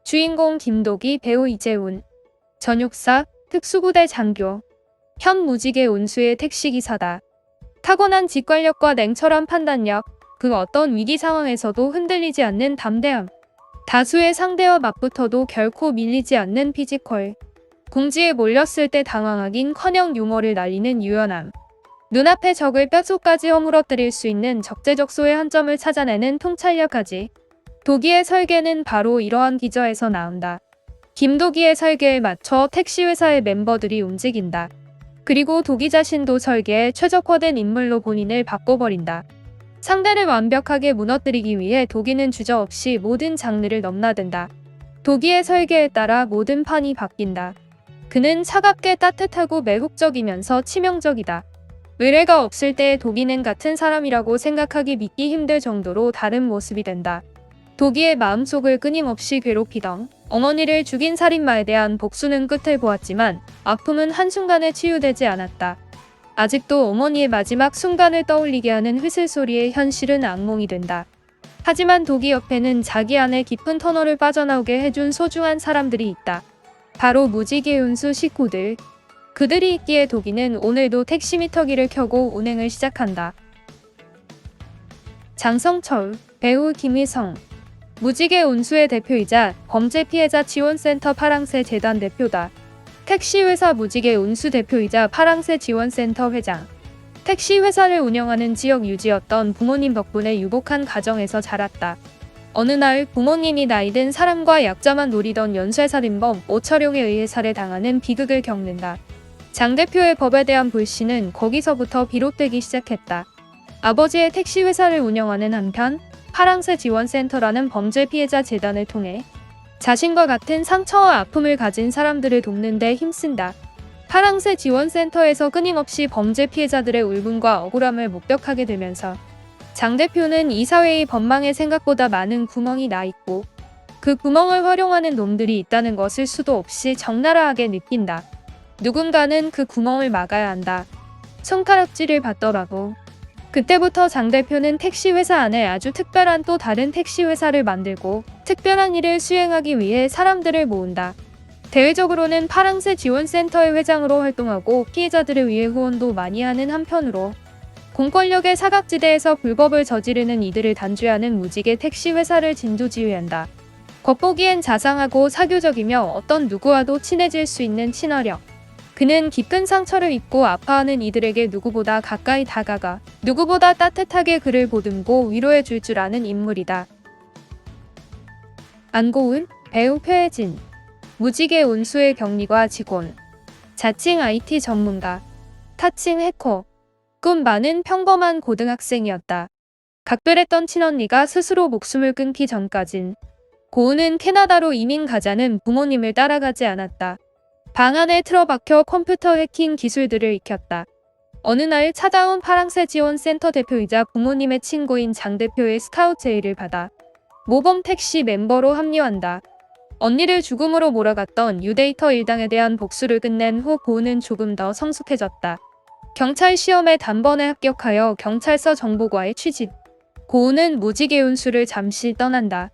주인공 김도기, 배우 이재훈, 전육사, 특수부대 장교, 현 무지개 운수의 택시기사다. 타고난 직관력과 냉철한 판단력, 그 어떤 위기 상황에서도 흔들리지 않는 담대함. 다수의 상대와 맞붙어도 결코 밀리지 않는 피지컬. 궁지에 몰렸을 때 당황하긴커녕 유머를 날리는 유연함. 눈앞의 적을 뼛속까지 허물어뜨릴 수 있는 적재적소의 한 점을 찾아내는 통찰력까지. 도기의 설계는 바로 이러한 기저에서 나온다. 김도기의 설계에 맞춰 택시회사의 멤버들이 움직인다. 그리고 도기 자신도 설계에 최적화된 인물로 본인을 바꿔버린다. 상대를 완벽하게 무너뜨리기 위해 도기는 주저없이 모든 장르를 넘나든다. 도기의 설계에 따라 모든 판이 바뀐다. 그는 차갑게 따뜻하고 매혹적이면서 치명적이다. 의뢰가 없을 때 도기는 같은 사람이라고 생각하기 믿기 힘들 정도로 다른 모습이 된다. 도기의 마음속을 끊임없이 괴롭히던 어머니를 죽인 살인마에 대한 복수는 끝을 보았지만 아픔은 한순간에 치유되지 않았다. 아직도 어머니의 마지막 순간을 떠올리게 하는 휘슬소리의 현실은 악몽이 된다. 하지만 도기 옆에는 자기 안에 깊은 터널을 빠져나오게 해준 소중한 사람들이 있다. 바로 무지개 운수 식구들. 그들이 있기에 도기는 오늘도 택시미터기를 켜고 운행을 시작한다. 장성철, 배우 김희성, 무지개 운수의 대표이자 범죄피해자 지원센터 파랑새 재단 대표다. 택시회사 무지개 운수 대표이자 파랑새 지원센터 회장. 택시회사를 운영하는 지역 유지였던 부모님 덕분에 유복한 가정에서 자랐다. 어느 날 부모님이 나이든 사람과 약자만 노리던 연쇄살인범 오철용에 의해 살해당하는 비극을 겪는다. 장 대표의 법에 대한 불신은 거기서부터 비롯되기 시작했다. 아버지의 택시회사를 운영하는 한편 파랑새 지원센터라는 범죄 피해자 재단을 통해 자신과 같은 상처와 아픔을 가진 사람들을 돕는 데 힘쓴다. 파랑새 지원센터에서 끊임없이 범죄 피해자들의 울분과 억울함을 목격하게 되면서 장 대표는 이 사회의 법망에 생각보다 많은 구멍이 나 있고 그 구멍을 활용하는 놈들이 있다는 것을 수도 없이 적나라하게 느낀다. 누군가는 그 구멍을 막아야 한다. 손가락질을 받더라도. 그때부터 장 대표는 택시회사 안에 아주 특별한 또 다른 택시회사를 만들고 특별한 일을 수행하기 위해 사람들을 모은다. 대외적으로는 파랑새 지원센터의 회장으로 활동하고 피해자들을 위해 후원도 많이 하는 한편으로 공권력의 사각지대에서 불법을 저지르는 이들을 단죄하는 무지개 택시회사를 진두지휘한다. 겉보기엔 자상하고 사교적이며 어떤 누구와도 친해질 수 있는 친화력. 그는 깊은 상처를 입고 아파하는 이들에게 누구보다 가까이 다가가 누구보다 따뜻하게 그를 보듬고 위로해 줄 줄 아는 인물이다. 안고은, 배우 표혜진, 무지개 운수의 격리과 직원, 자칭 IT 전문가, 타칭 해커, 꿈 많은 평범한 고등학생이었다. 각별했던 친언니가 스스로 목숨을 끊기 전까진 고은은 캐나다로 이민 가자는 부모님을 따라가지 않았다. 방 안에 틀어박혀 컴퓨터 해킹 기술들을 익혔다. 어느 날 찾아온 파랑새 지원센터 대표이자 부모님의 친구인 장 대표의 스카우트 제의를 받아 모범 택시 멤버로 합류한다. 언니를 죽음으로 몰아갔던 유데이터 일당에 대한 복수를 끝낸 후 고은은 조금 더 성숙해졌다. 경찰 시험에 단번에 합격하여 경찰서 정보과에 취직. 고은은 무지개 운수를 잠시 떠난다.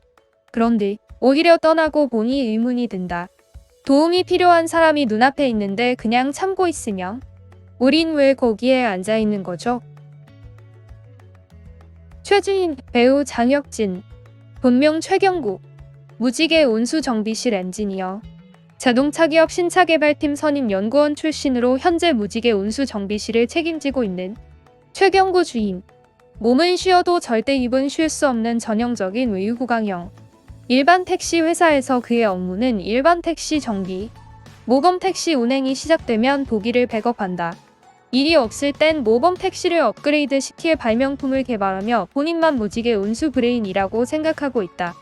그런데 오히려 떠나고 보니 의문이 든다. 도움이 필요한 사람이 눈앞에 있는데 그냥 참고 있으면 우린 왜 거기에 앉아 있는 거죠? 최주임, 배우 장혁진, 본명 최경국, 무지개 운수 정비실 엔지니어, 자동차 기업 신차개발팀 선임 연구원 출신으로 현재 무지개 운수 정비실을 책임지고 있는 최경구 주임. 몸은 쉬어도 절대 입은 쉴 수 없는 전형적인 외유구강형. 일반 택시 회사에서 그의 업무는 일반 택시 정비, 모범 택시 운행이 시작되면 도기를 백업한다. 일이 없을 땐 모범 택시를 업그레이드 시키에 발명품을 개발하며 본인만 무지개 운수 브레인이라고 생각하고 있다.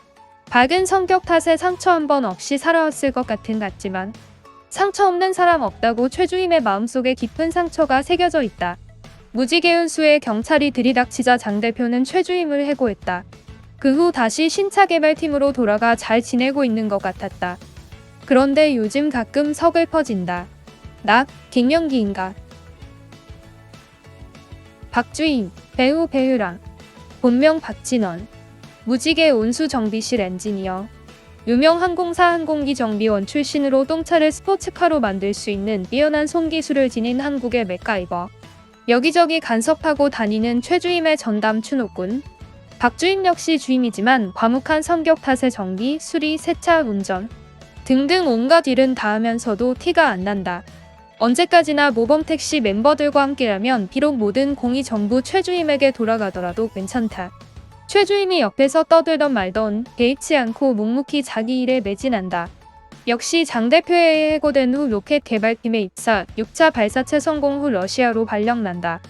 밝은 성격 탓에 상처 한 번 없이 살아왔을 것 같지만 상처 없는 사람 없다고 최주임의 마음속에 깊은 상처가 새겨져 있다. 무지개 운수에 경찰이 들이닥치자 장 대표는 최주임을 해고했다. 그 후 다시 신차개발팀으로 돌아가 잘 지내고 있는 것 같았다. 그런데 요즘 가끔 서글퍼진다. 나 갱년기인가? 박주임, 배우 배유랑, 본명 박진원, 무지개 운수 정비실 엔지니어, 유명 항공사 항공기 정비원 출신으로 똥차를 스포츠카로 만들 수 있는 뛰어난 손기술을 지닌 한국의 맥가이버. 여기저기 간섭하고 다니는 최주임의 전담 추노꾼. 박주임 역시 주임이지만 과묵한 성격 탓에 정비, 수리, 세차, 운전 등등 온갖 일은 다 하면서도 티가 안 난다. 언제까지나 모범택시 멤버들과 함께라면 비록 모든 공이 전부 최주임에게 돌아가더라도 괜찮다. 최주임이 옆에서 떠들던 말던 개의치 않고 묵묵히 자기 일에 매진한다. 역시 장 대표에 해고된 후 로켓 개발팀에 입사, 6차 발사체 성공 후 러시아로 발령난다.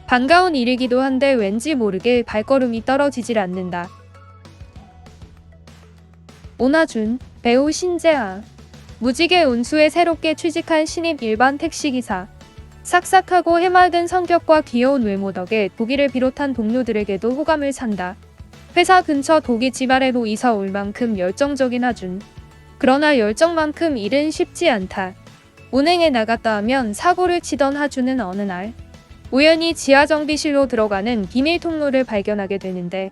반가운 일이기도 한데 왠지 모르게 발걸음이 떨어지질 않는다. 오나준, 배우 신재아. 무지개 운수에 새롭게 취직한 신입 일반 택시기사. 싹싹하고 해맑은 성격과 귀여운 외모 덕에 독일을 비롯한 동료들에게도 호감을 산다. 회사 근처 독일 집 아래로 이사 올 만큼 열정적인 하준. 그러나 열정만큼 일은 쉽지 않다. 운행에 나갔다 하면 사고를 치던 하준은 어느 날 우연히 지하 정비실로 들어가는 비밀 통로를 발견하게 되는데